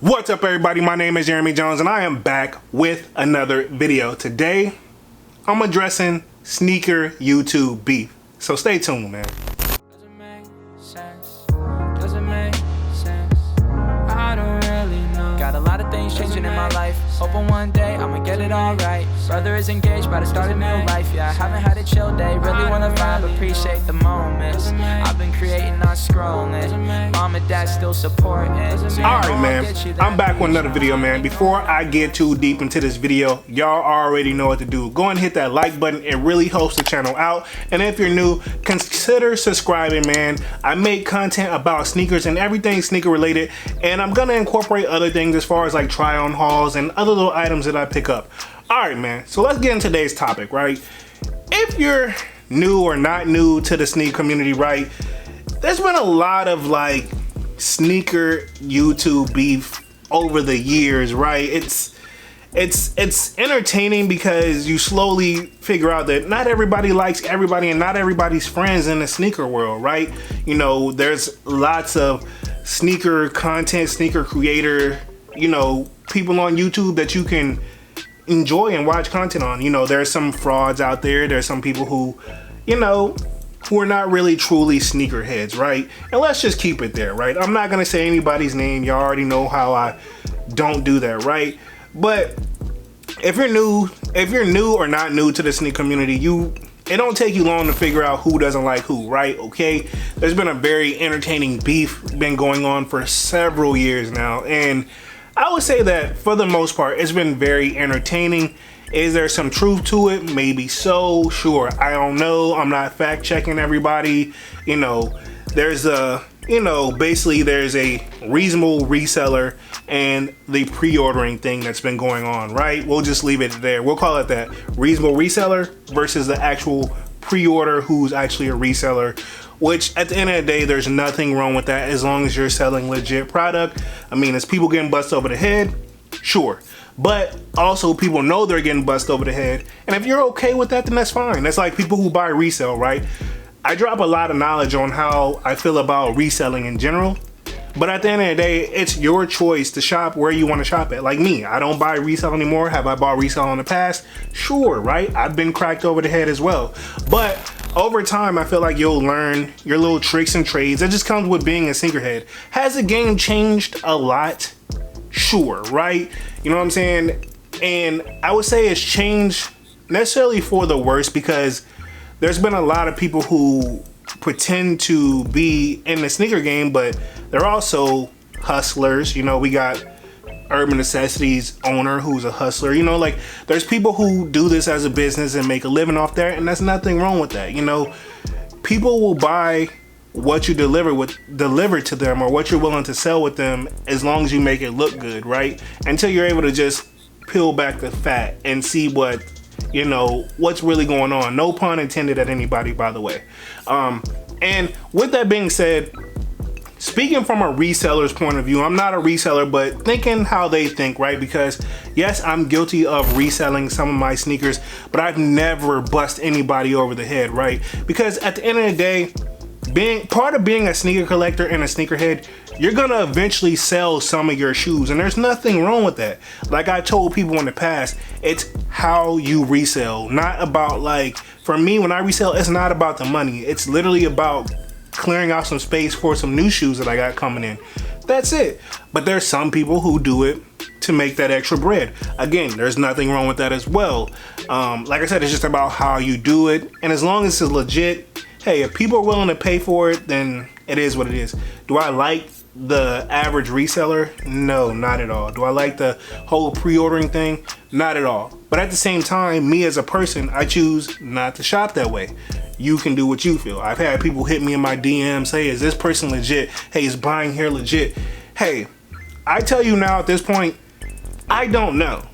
What's up, everybody? My name is Jeremy Jones and I am back with another video. Today I'm addressing sneaker YouTube beef, so stay tuned, man. Doesn't make sense. Doesn't make sense. I don't really know. Got a lot of things changing in my life. Hoping one day I'ma get it all right. Brother is engaged, about to start a new life. Yeah, I haven't had a chill day. Really wanna vibe, appreciate the moments. I've been creating, not scrolling. Mom and dad still supporting. Alright, man, I'm back with another video, man. Before I get too deep into this video, y'all already know what to do. Go and hit that like button. It really helps the channel out. And if you're new, consider subscribing, man. I make content about sneakers and everything sneaker related, and I'm gonna incorporate other things as far as like try on hauls and other little items that I pick up. Alright, man, so let's get into today's topic, right? If you're new or not new to the sneaker community, right, there's been a lot of like sneaker YouTube beef over the years, right? It's entertaining because you slowly figure out that not everybody likes everybody and not everybody's friends in the sneaker world, right? You know, there's lots of sneaker content, sneaker creator, you know, people on YouTube that you can enjoy and watch content on. You know, there's some frauds out there. There's some people who, you know, who are not really truly sneakerheads, right? And let's just keep it there, right? I'm not gonna say anybody's name. You already know how I don't do that, right? But if you're new or not new to the sneaker community, it don't take you long to figure out who doesn't like who, right? Okay, there's been a very entertaining beef been going on for several years now, and I would say that for the most part, it's been very entertaining. Is there some truth to it? Maybe so, sure. I don't know. I'm not fact checking everybody. You know, there's a, basically there's a reasonable reseller and the pre-ordering thing that's been going on, right? We'll just leave it there. We'll call it that. Reasonable reseller versus the actual pre-order who's actually a reseller, which at the end of the day, there's nothing wrong with that as long as you're selling legit product. I mean, is people getting busted over the head? Sure. But also people know they're getting busted over the head. And if you're okay with that, then that's fine. That's like people who buy resale, right? I drop a lot of knowledge on how I feel about reselling in general. But at the end of the day, it's your choice to shop where you want to shop at. Like me, I don't buy resale anymore. Have I bought resale in the past? Sure, right? I've been cracked over the head as well. But over time, I feel like you'll learn your little tricks and trades. It just comes with being a sneakerhead. Has the game changed a lot? Sure, right? You know what I'm saying? And I would say it's changed necessarily for the worse, because there's been a lot of people who pretend to be in the sneaker game, but they're also hustlers. You know, we got Urban Necessities owner who's a hustler. You know, like there's people who do this as a business and make a living off there, and there's nothing wrong with that. You know, people will buy what you deliver to them or what you're willing to sell with them as long as you make it look good, right? Until you're able to just peel back the fat and see what, you know, what's really going on. No pun intended at anybody, by the way. And with that being said, speaking from a reseller's point of view, I'm not a reseller, but thinking how they think, right? Because yes, I'm guilty of reselling some of my sneakers, but I've never bust anybody over the head, right? Because at the end of the day, being part of being a sneaker collector and a sneakerhead, you're gonna eventually sell some of your shoes, and there's nothing wrong with that. Like I told people in the past, it's how you resell, not about, like, for me, when I resell, it's not about the money. It's literally about clearing out some space for some new shoes that I got coming in. That's it. But there's some people who do it to make that extra bread. Again, there's nothing wrong with that as well. Like I said, it's just about how you do it, and as long as it's legit, hey, if people are willing to pay for it, then it is what it is. Do I like the average reseller? No, not at all. Do I like the whole pre-ordering thing? Not at all. But at the same time, me as a person, I choose not to shop that way. You can do what you feel. I've had people hit me in my DMs, hey, is this person legit? Hey, is buying here legit? Hey, I tell you now at this point, I don't know.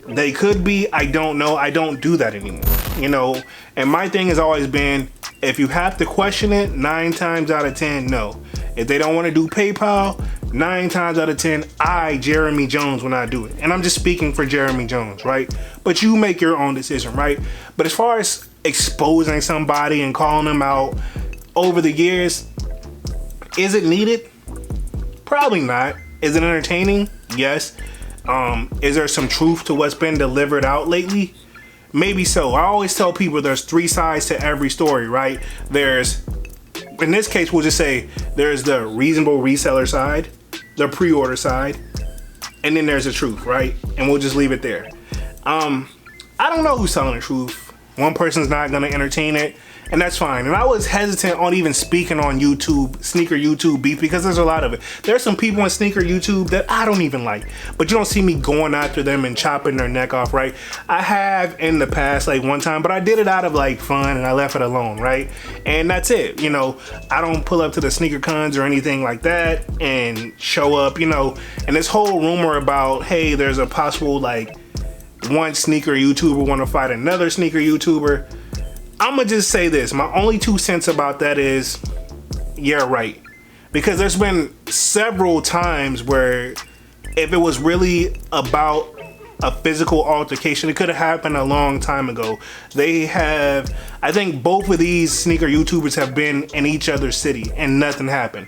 They could be, I don't know. I don't do that anymore, you know? And my thing has always been, if you have to question it, 9 times out of 10, no. If they don't want to do PayPal, 9 times out of 10, Jeremy Jones, will not do it. And I'm just speaking for Jeremy Jones, right? But you make your own decision, right? But as far as exposing somebody and calling them out over the years, is it needed? Probably not. Is it entertaining? Yes. Is there some truth to what's been delivered out lately? Maybe so. I always tell people there's 3 sides to every story, right? There's, in this case, we'll just say there's the reasonable reseller side, the pre-order side, and then there's the truth, right? And we'll just leave it there. I don't know who's telling the truth. One person's not gonna entertain it, and that's fine. And I was hesitant on even speaking on YouTube, sneaker YouTube beef, because there's a lot of it. There's some people on sneaker YouTube that I don't even like, but you don't see me going after them and chopping their neck off, right? I have in the past, like one time, but I did it out of like fun and I left it alone, right? And that's it. You know, I don't pull up to the sneaker cons or anything like that and show up, you know. And this whole rumor about, hey, there's a possible like one sneaker YouTuber want to fight another sneaker YouTuber. I'm gonna just say this. My only 2 cents about that is, yeah, right. Because there's been several times where if it was really about a physical altercation, it could have happened a long time ago. I think both of these sneaker YouTubers have been in each other's city and nothing happened.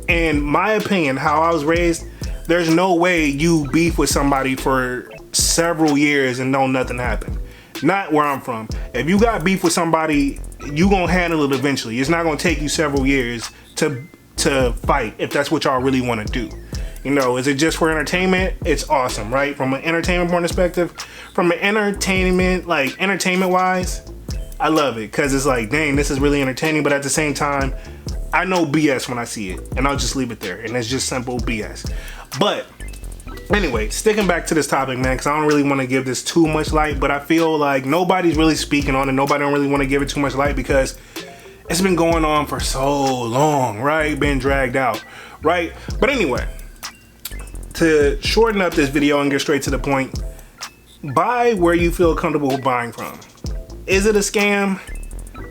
In my opinion, how I was raised, there's no way you beef with somebody for several years and nothing happen. Not where I'm from. If you got beef with somebody, you gonna handle it eventually. It's not gonna take you several years to fight if that's what y'all really want to do. You know, is it just for entertainment? It's awesome, right? From an entertainment point perspective, from an entertainment wise, I love it because it's like, dang, this is really entertaining. But at the same time, I know BS when I see it, and I'll just leave it there. And it's just simple BS. But anyway, sticking back to this topic, man, because I don't really want to give this too much light, but I feel like nobody's really speaking on it. Nobody don't really want to give it too much light because it's been going on for so long, right? Been dragged out, right? But anyway, to shorten up this video and get straight to the point, buy where you feel comfortable buying from. Is it a scam?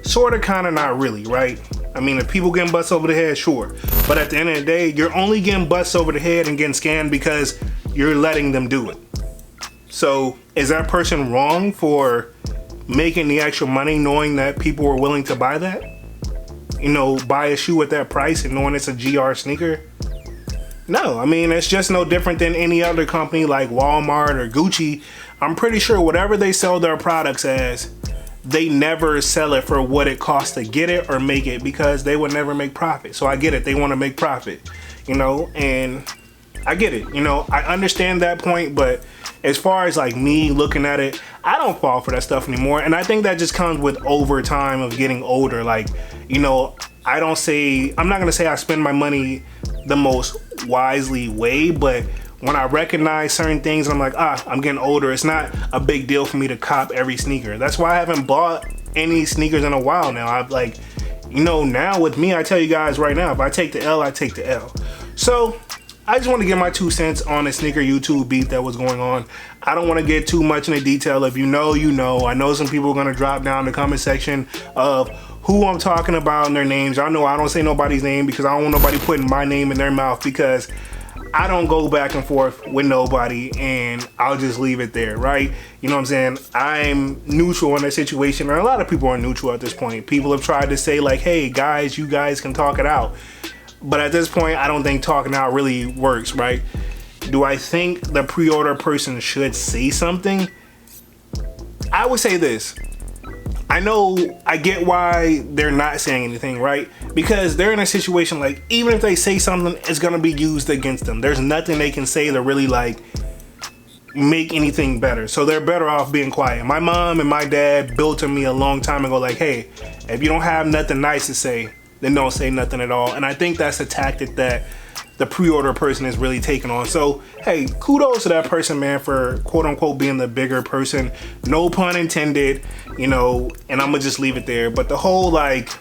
Sort of, kind of, not really, right? I mean, if people getting bust over the head, sure. But at the end of the day, you're only getting bust over the head and getting scammed because you're letting them do it. So is that person wrong for making the actual money knowing that people were willing to buy that? You know, buy a shoe at that price and knowing it's a GR sneaker? No, I mean, it's just no different than any other company like Walmart or Gucci. I'm pretty sure whatever they sell their products as, they never sell it for what it costs to get it or make it because they would never make profit. So I get it. They want to make profit, you know, and I get it. You know, I understand that point, but as far as like me looking at it, I don't fall for that stuff anymore. And I think that just comes with over time of getting older. Like, you know, I'm not going to say I spend my money the most wisely way, but when I recognize certain things, I'm like, I'm getting older. It's not a big deal for me to cop every sneaker. That's why I haven't bought any sneakers in a while now. I've like, you know, now with me, I tell you guys right now, if I take the L, I take the L. So I just want to get my 2 cents on the sneaker YouTube beef that was going on. I don't want to get too much into detail. If you know, you know. I know some people are going to drop down in the comment section of who I'm talking about and their names. I know I don't say nobody's name because I don't want nobody putting my name in their mouth because I don't go back and forth with nobody and I'll just leave it there, right? You know what I'm saying? I'm neutral in that situation, and a lot of people are neutral at this point. People have tried to say like, hey guys, you guys can talk it out. But at this point, I don't think talking out really works, right? Do I think the pre-order person should say something? I would say this. I get why they're not saying anything, right? Because they're in a situation like, even if they say something, it's gonna be used against them. There's nothing they can say to really like make anything better. So they're better off being quiet. My mom and my dad built to me a long time ago, like, hey, if you don't have nothing nice to say, then don't say nothing at all. And I think that's a tactic that the pre-order person is really taking on. So, hey, kudos to that person, man, for quote unquote being the bigger person. No pun intended, you know, and I'm gonna just leave it there. But the whole like,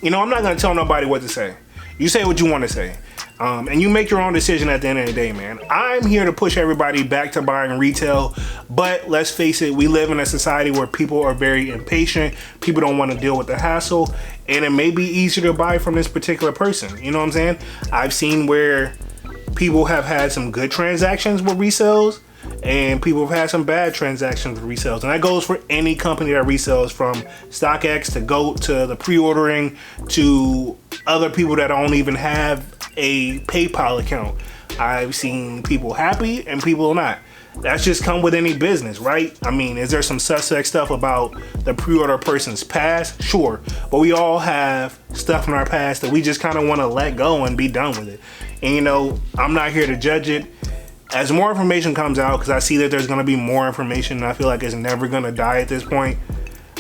you know, I'm not gonna tell nobody what to say. You say what you want to say. And you make your own decision at the end of the day, man. I'm here to push everybody back to buying retail, but let's face it, we live in a society where people are very impatient. People don't want to deal with the hassle, and it may be easier to buy from this particular person. You know what I'm saying? I've seen where people have had some good transactions with resales, and people have had some bad transactions with resales, and that goes for any company that resells, from StockX to GOAT to the pre-ordering to other people that don't even have a PayPal account. I've seen people happy and people not. That's just come with any business, right? I mean, is there some suspect stuff about the pre-order person's past? Sure, but we all have stuff in our past that we just kind of want to let go and be done with it. And you know, I'm not here to judge it. As more information comes out, because I see that there's going to be more information, and I feel like it's never going to die at this point,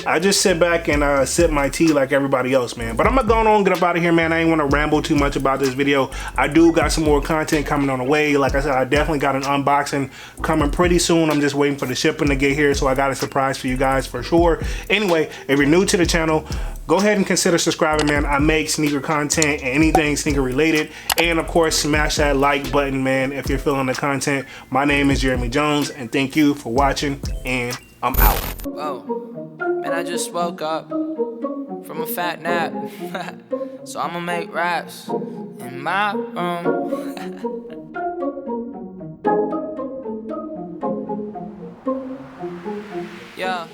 I just sit back and sip my tea like everybody else, man. But I'm gonna go on and get up out of here, man. I ain't want to ramble too much about this video. I do got some more content coming on the way. Like I said, I definitely got an unboxing coming pretty soon. I'm just waiting for the shipping to get here, so I got a surprise for you guys for sure. Anyway, if you're new to the channel, go ahead and consider subscribing, man. I make sneaker content and anything sneaker related. And of course, smash that like button, man, if you're feeling the content. My name is Jeremy Jones, and thank you for watching, and I'm out. Whoa. Man, I just woke up from a fat nap. So I'ma make raps in my room. Yeah.